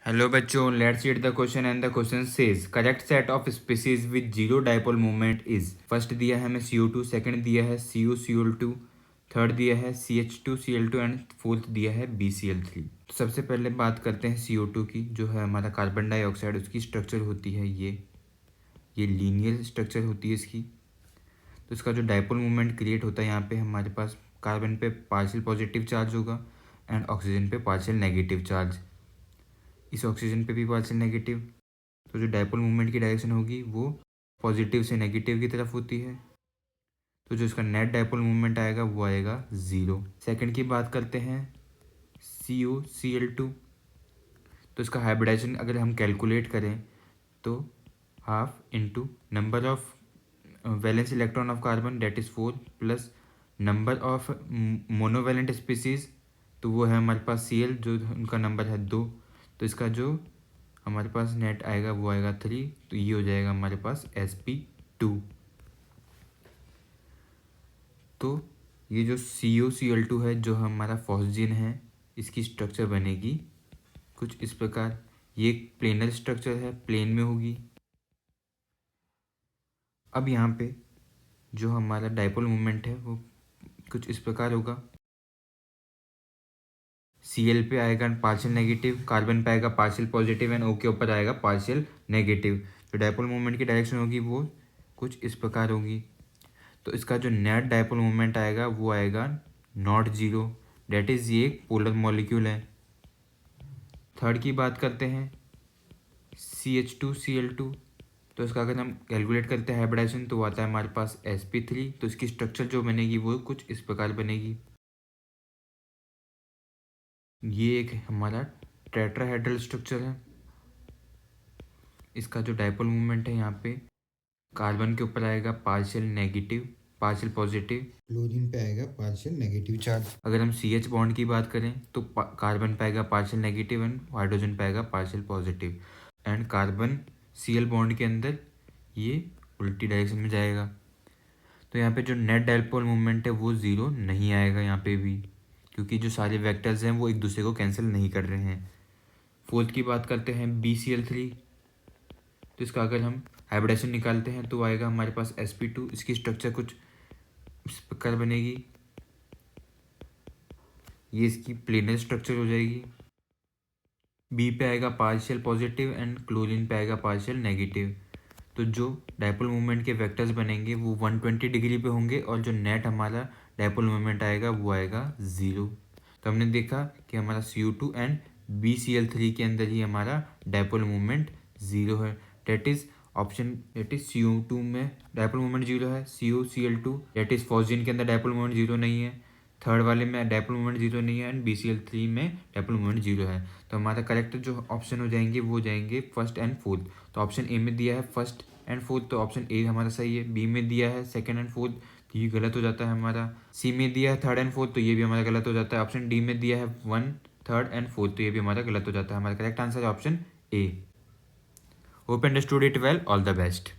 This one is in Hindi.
हेलो बच्चों, let's read the question and the question says correct set of species with zero dipole movement is. First दिया है हमें CO2, सेकंड दिया है CuCl2, थर्ड दिया है CH2Cl2 एंड फोर्थ दिया है BCl3। तो सबसे पहले बात करते हैं CO2 की, जो है हमारा कार्बन डाइऑक्साइड। उसकी स्ट्रक्चर होती है ये लीनियर स्ट्रक्चर होती है इसकी। तो इसका जो डाइपोल मूवमेंट क्रिएट होता है, यहाँ पे हमारे पास कार्बन पे पार्शियल पॉजिटिव चार्ज होगा एंड ऑक्सीजन पे पार्शियल नेगेटिव चार्ज। इस ऑक्सीजन पे भी पार्शियल नेगेटिव। तो जो डाइपोल मूवमेंट की डायरेक्शन होगी वो पॉजिटिव से नेगेटिव की तरफ होती है। तो जो इसका नेट डाइपोल मूवमेंट आएगा वो आएगा ज़ीरो। सेकंड की बात करते हैं CuCl2। तो इसका हाइब्रिडाइजेशन अगर हम कैलकुलेट करें तो half into number of valence electron of carbon that is 4 plus number of monovalent species, तो वो है हमारे पास Cl, जो उनका नंबर है 2। तो इसका जो हमारे पास नेट आएगा वो आएगा 3। तो ये हो जाएगा हमारे पास sp2। तो ये जो CuCl2 है, जो हमारा फॉस्जीन है, इसकी स्ट्रक्चर बनेगी कुछ इस प्रकार। ये एक प्लेनर स्ट्रक्चर है, प्लेन में होगी। अब यहाँ पे जो हमारा डाइपोल मूवमेंट है वो कुछ इस प्रकार होगा। Cl पे आएगा पार्शियल नेगेटिव, कार्बन पे आएगा पार्शियल पॉजिटिव एंड O के ऊपर आएगा पार्शियल नेगेटिव। जो डाइपोल मूवमेंट की डायरेक्शन होगी वो कुछ इस प्रकार होगी। तो इसका जो नेट डाइपोल मूवमेंट आएगा वो आएगा नॉट जीरो, डेट इज़ ये एक पोलर मॉलिक्यूल है। थर्ड की बात करते हैं CH2Cl2। तो इसका अगर हम कैलकुलेट करते हैं हाइब्रिडाइजेशन तो आता है हमारे पास sp3। तो इसकी स्ट्रक्चर जो बनेगी वो कुछ इस प्रकार बनेगी। ये एक हमारा टेट्राहेड्रल स्ट्रक्चर है। इसका जो डाइपोल मूवमेंट है, यहाँ पे कार्बन के ऊपर आएगा partial negative, partial positive, chlorine पे आएगा पार्शियल नेगेटिव चार्ज। अगर हम CH बॉन्ड की बात करें तो कार्बन पे आएगा पार्शियल नेगेटिव एंड हाइड्रोजन पे आएगा partial positive. And carbon Cl bond के अंदर ये उल्टी डायरेक्शन में जाएगा। तो यहाँ पे जो नेट डाइपोल मूवमेंट है वो ज़ीरो नहीं आएगा यहाँ पे भी, क्योंकि जो सारे वेक्टर्स हैं वो एक दूसरे को कैंसिल नहीं कर रहे हैं। फोर्थ की बात करते हैं BCl3। तो इसका अगर हम हाइब्रिडेशन निकालते हैं तो आएगा हमारे पास sp2। इसकी स्ट्रक्चर कुछ इस प्रकार बनेगी। ये इसकी प्लेनर स्ट्रक्चर हो जाएगी। बी पे आएगा पार्शियल पॉजिटिव एंड क्लोरीन पे आएगा पार्शियल नेगेटिव। तो जो डाइपोल मूवमेंट के वेक्टर्स बनेंगे वो 120 डिग्री पे होंगे और जो नेट हमारा डाइपोल मूवमेंट आएगा वो आएगा ज़ीरो। तो हमने देखा कि हमारा CU2 एंड BCl3 के अंदर ही हमारा डाइपोल मूवमेंट ज़ीरो है। That is option, that is CU2 में डाइपोल मूवमेंट जीरो है, CuCl2 डेट इज़ फॉस्जीन के अंदर डाइपोल मूवमेंट जीरो नहीं है, थर्ड वाले में डाइपोल मूवमेंट जीरो नहीं है एंड BCl3 में डाइपोल मूवमेंट जीरो है। तो हमारा करेक्ट जो ऑप्शन हो जाएंगे वो जाएंगे फर्स्ट एंड फोर्थ। तो ऑप्शन ए में दिया है फर्स्ट एंड फोर्थ, तो ऑप्शन ए हमारा सही है। बी में दिया है सेकंड एंड फोर्थ, तो ये गलत हो जाता है हमारा। सी में दिया है थर्ड एंड फोर्थ, तो ये भी हमारा गलत हो जाता है। ऑप्शन डी में दिया है वन, थर्ड एंड फोर्थ, तो ये भी हमारा गलत हो जाता है। हमारा करेक्ट आंसर है option A. Hope understood it well, all the best.